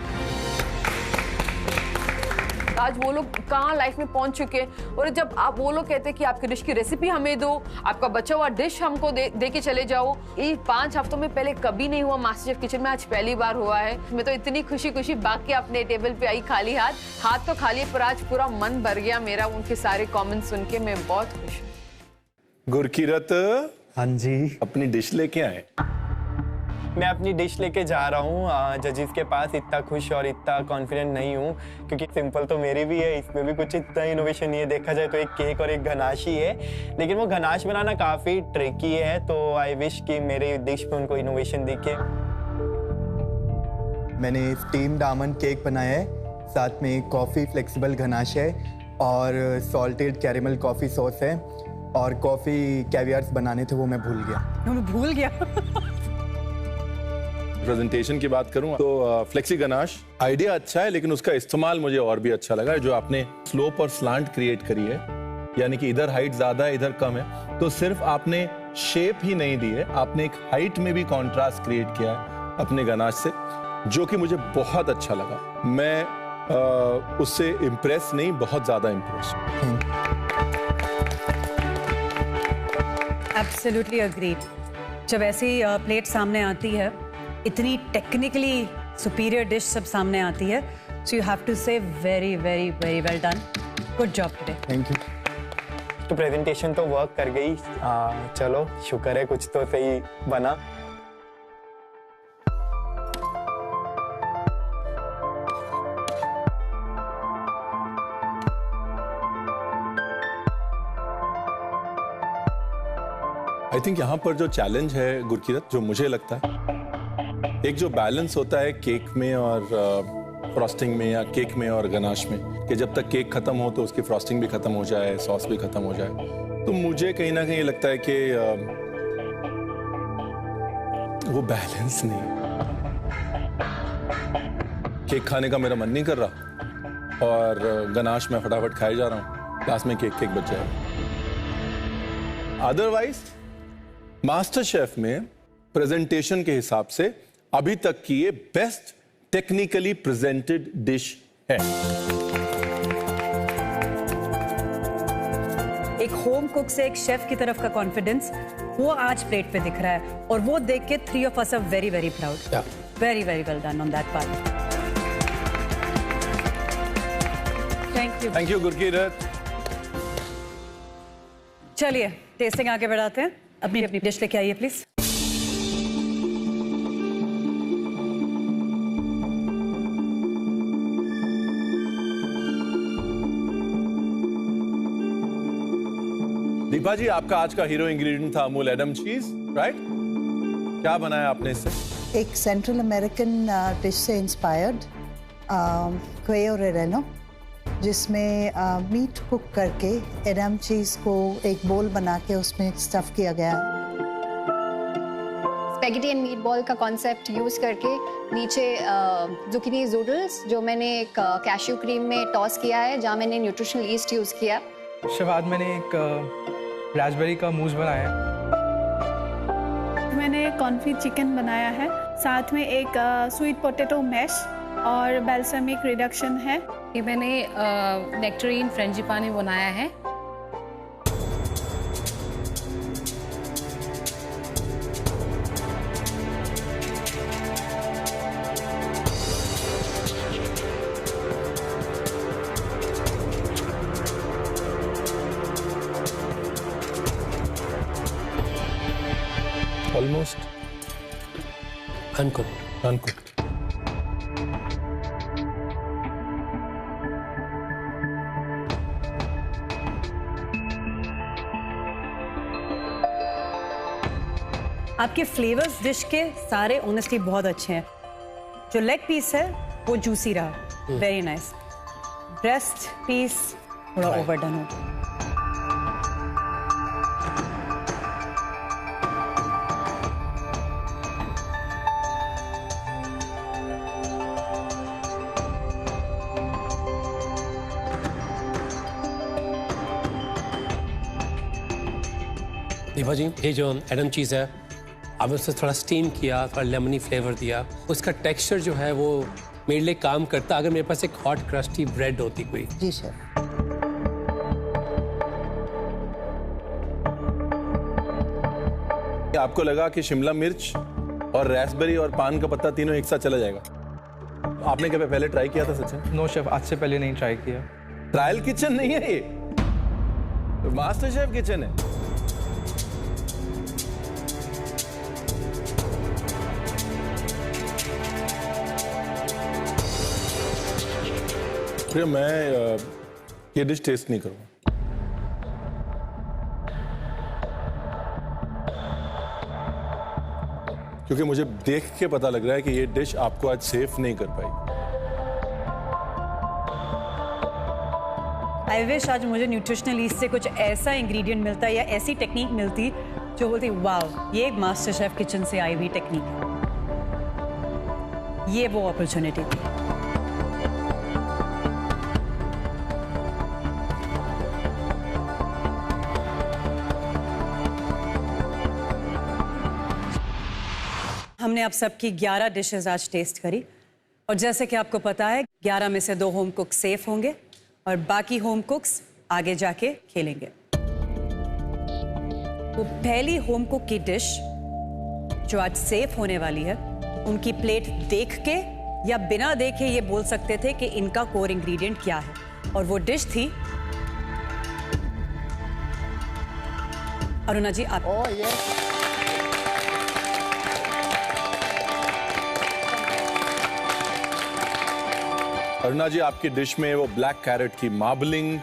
आज वो लोग कहाँ लाइफ में पहुंच चुके हैं, और जब आप वो लोग कहते हैं कि आपकी डिश की रेसिपी हमें दो, आपका बचा हुआ डिश हमको दे के चले जाओ। ये 5 हफ्तों में पहले कभी नहीं हुआ मास्टर शेफ किचन में, आज पहली बार हुआ है। मैं तो इतनी खुशी भाग के अपने टेबल पे आई खाली हाथ तो खाली, पर आज पूरा मन भर गया मेरा उनके सारे कमेंट्स सुन के। मैं बहुत खुश हूँ। गुरकीरत, हाँ जी, अपनी डिश लेके आए। मैं अपनी डिश लेके जा रहा हूँ जजेस के पास। इतना खुश और इतना कॉन्फिडेंट नहीं हूँ क्योंकि सिंपल तो मेरी भी है, इसमें भी कुछ इतना इनोवेशन नहीं है। देखा जाए तो एक केक और एक गनाश ही है, लेकिन वो गनाश बनाना काफ़ी ट्रिकी है। तो आई विश कि मेरी डिश में उनको इनोवेशन दिखे। मैंने स्टीम्ड आमंड केक बनाया है, साथ में कॉफ़ी फ्लेक्सिबल गनाश है और सॉल्टेड कैरेमल कॉफ़ी सॉस है, और कॉफ़ी कैवियर्स बनाने थे वो मैं भूल गया। प्रेजेंटेशन की बात करूं तो फ्लेक्सी गनाश आइडिया अच्छा है, लेकिन उसका इस्तेमाल मुझे और भी अच्छा लगा। जो आपने स्लोप और स्लांट क्रिएट करी है, यानी कि इधर हाइट ज्यादा है इधर कम है, तो सिर्फ आपने शेप ही नहीं दी है, आपने एक हाइट में भी कॉन्ट्रास्ट क्रिएट किया है अपने गनाश से, जो कि मुझे बहुत अच्छा लगा। मैं उससे इम्प्रेस नहीं, बहुत ज्यादा इम्प्रेस। Absolutely agreed. जब ऐसी प्लेट सामने आती है, इतनी टेक्निकली सुपीरियर डिश सब सामने आती है, सो यू हैव टू से very very very well done, good job today. Thank you. तो प्रेजेंटेशन तो वर्क कर गई, चलो शुक्र है कुछ तो सही बना। आई थिंक यहाँ पर जो चैलेंज है गुरकीरत, जो मुझे लगता है, एक जो बैलेंस होता है केक में और फ्रॉस्टिंग में, या केक में और गनाश में, कि जब तक केक खत्म हो तो उसकी फ्रॉस्टिंग भी खत्म हो जाए, सॉस भी खत्म हो जाए। तो मुझे कहीं ना कहीं लगता है कि वो बैलेंस नहीं है। केक खाने का मेरा मन नहीं कर रहा और गनाश में फटाफट खाए जा रहा हूँ, लास्ट में केक बच जाए। अदरवाइज मास्टर शेफ में प्रेजेंटेशन के हिसाब से अभी तक की ये बेस्ट टेक्निकली प्रेजेंटेड डिश है। एक होम कुक से एक शेफ की तरफ का कॉन्फिडेंस वो आज प्लेट पे दिख रहा है, और वो देख के 3 of us are very very proud. Very very well done on that part. Thank you. Thank you Gurkirat. चलिए टेस्टिंग आगे बढ़ाते हैं। अपनी डिश लेके आइए प्लीज। दीपा जी, आपका आज का हीरो इंग्रेडिएंट था अमूल एडम चीज, राइट? क्या बनाया आपने इससे? एक सेंट्रल अमेरिकन डिश से इंस्पायर्ड क्वेयो रेरेनो, जिसमें मीट कुक करके एडम चीज़ को एक बोल बना के उसमें स्टफ किया गया। स्पेगेटी एंड मीट बॉल का कॉन्सेप्ट यूज़ करके नीचे जुकीनी नूडल्स जो मैंने एक कैश्यू क्रीम में टॉस किया है, जहाँ मैंने न्यूट्रिशनल ईस्ट यूज़ किया। उसके बाद मैंने एक रास्पबेरी का मूस बनाया है। मैंने कॉन्फी चिकन बनाया है, साथ में एक स्वीट पोटैटो मैश और बाल्समिक रिडक्शन है। ये मैंने नेक्टरीन फ्रेंजीपानी बनाया है। Almost uncooked. आपके फ्लेवर्स डिश के सारे ऑनेस्टली बहुत अच्छे हैं। जो लेग पीस है वो जूसी रहा, वेरी नाइस। ब्रेस्ट पीस थोड़ा ओवरडन हो। दीपा जी, ये जो एडम चीज़ है, आपने उससे थोड़ा स्टीम किया, थोड़ा लेमनी फ्लेवर दिया, उसका टेक्सचर जो है वो मेरे लिए काम करता अगर मेरे पास एक हॉट क्रस्टी ब्रेड होती कोई। जी सर। आपको लगा कि शिमला मिर्च और रास्पबेरी और पान का पत्ता तीनों एक साथ चला जाएगा? आपने कभी पहले ट्राई किया था सचिन? नो शेफ, आज से पहले नहीं ट्राई किया। ट्रायल किचन नहीं है ये, मास्टर शेफ किचन है। मैं ये डिश टेस्ट नहीं करूंगा। क्योंकि मुझे देख के पता लग रहा है कि ये डिश आपको आज सेफ नहीं कर पाएगी। आई विश आज मुझे न्यूट्रिशनल ईस्ट से कुछ ऐसा इंग्रेडिएंट मिलता या ऐसी टेक्निक मिलती जो बोलती वाओ ये मास्टर शेफ किचन से आई हुई टेक्निक है। ये वो अपॉर्चुनिटी थी। हमने आप सबकी 11 डिशेस आज टेस्ट करी और जैसे कि आपको पता है 11 में से 2 होम कुक सेफ होंगे और बाकी होम कुक्स आगे जाके खेलेंगे। वो पहली होम कुक की डिश जो आज सेफ होने वाली है, उनकी प्लेट देख के या बिना देखे ये बोल सकते थे कि इनका कोर इंग्रेडिएंट क्या है, और वो डिश थी अरुणा जी आप। अरुणा जी, आपकी डिश में वो ब्लैक कैरेट की मार्बलिंग,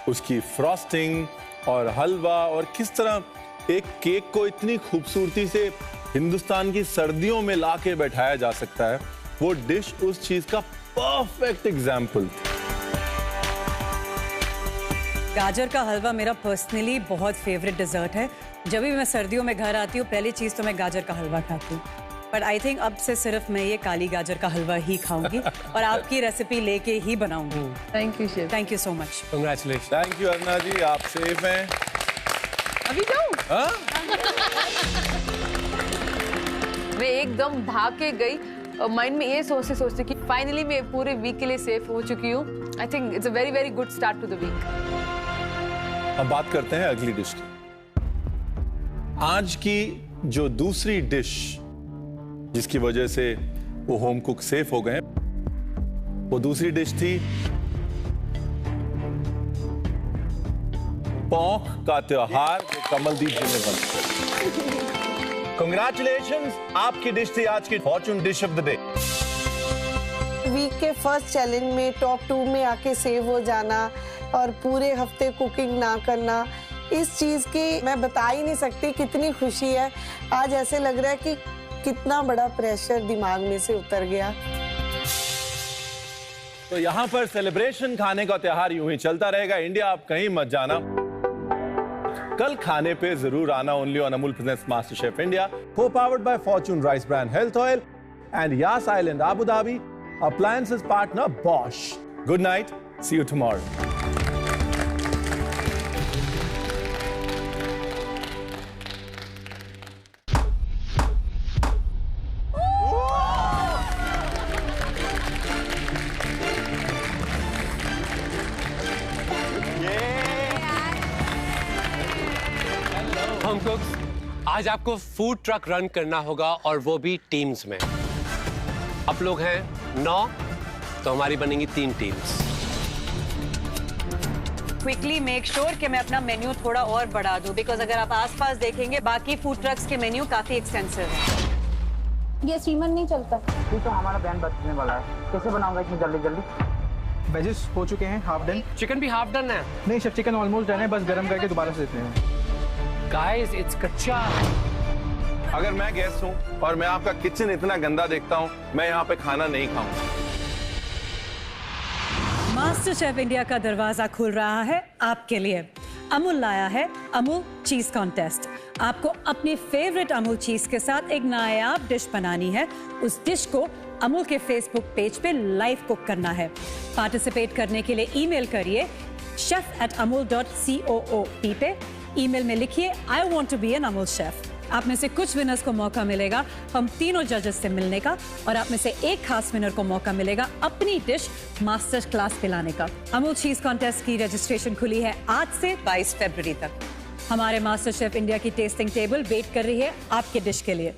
उसकी फ्रॉस्टिंग और हलवा, और किस तरह एक केक को इतनी खूबसूरती से हिंदुस्तान की सर्दियों में लाके बैठाया जा सकता है, वो डिश उस चीज का परफेक्ट एग्जाम्पल। गाजर का हलवा मेरा पर्सनली बहुत फेवरेट डिजर्ट है। जब भी मैं सर्दियों में घर आती हूँ पहली चीज तो मैं गाजर का हलवा खाती हूँ, बट आई थिंक अब से सिर्फ मैं ये काली गाजर का हलवा ही खाऊंगी और आपकी रेसिपी लेके ही बनाऊंगी। Thank you chef. Thank you so much. Congratulation. Thank you Aruna ji, आप सेफ हैं। अभी जाऊं? हाँ? मैं एकदम भाग के गई और माइंड में ये सोचते कि फाइनली मैं पूरे वीक के लिए सेफ हो चुकी हूँ। I think it's a very very good start to the week. अब बात करते हैं अगली डिश की। आज की जो दूसरी डिश जिसकी वजह से वो होम कुक सेफ हो गए, वो दूसरी डिश थी पौंख का त्योहार जो कमलदीप जी ने बनाया। कांग्रेचुलेशंस, आपकी डिश थी आज की fortune dish of the day. Week के फर्स्ट चैलेंज में टॉप 2 में आके सेव हो जाना और पूरे हफ्ते कुकिंग ना करना, इस चीज की मैं बता ही नहीं सकती कितनी खुशी है। आज ऐसे लग रहा है कि कितना बड़ा प्रेशर दिमाग में से उतर गया। तो यहाँ पर सेलिब्रेशन, खाने का त्योहार यूं ही चलता रहेगा। इंडिया, आप कहीं मत जाना, कल खाने पे जरूर आना। Only on Amul presents master chef India, co-powered by Fortune Rice Bran Health Oil and Yas Island Abu Dhabi, appliances partner Bosch. Good night, see you tomorrow. Home कुक्स, आज आपको फूड ट्रक रन करना होगा और वो भी टीम्स में। आप लोग हैं 9, तो हमारी बनेंगी 3 टीम्स। क्विकली मेक श्योर कि मैं अपना मेन्यू थोड़ा और बढ़ा दूं, बिकॉज अगर आप आसपास देखेंगे बाकी फूड ट्रक्स के मेन्यू काफी एक्सटेंसिव है। ये स्टीमर नहीं चलता। तो हमारा बैन बचने वाला है, कैसे बनाऊंगा इतनी जल्दी जल्दी? वेजेस हो चुके हैं हाफ डन। चिकन भी हाफ डन है? नहीं शेफ, चिकन ऑलमोस्ट डन है, बस गर्म करके दोबारा से देते हैं। गाइस, इट्स कच्चा। अगर मैं गेस्ट हूँ और मैं आपका किचन इतना गंदा देखता हूँ, मैं यहाँ पे खाना नहीं खाऊंगा। मास्टर शेफ इंडिया का दरवाजा खुल रहा है आपके लिए। अमूल लाया है अमूल चीज कॉन्टेस्ट। आपको अपनी फेवरेट अमूल चीज के साथ एक नायाब डिश बनानी है। उस डिश को अमूल के फेसबुक पेज पे लाइव कुक करना है। पार्टिसिपेट करने के लिए ईमेल करिए chef@amul.coop पे। ईमेल में लिखिए I want to be an Amul chef. आप में से कुछ विनर्स को मौका मिलेगा हम तीनों जजेस से मिलने का, और आप में से एक खास विनर को मौका मिलेगा अपनी डिश मास्टर क्लास पिलाने का। अमूल चीज कॉन्टेस्ट की रजिस्ट्रेशन खुली है आज से 22 फरवरी तक। हमारे मास्टर शेफ इंडिया की टेस्टिंग टेबल वेट कर रही है आपके डिश के लिए।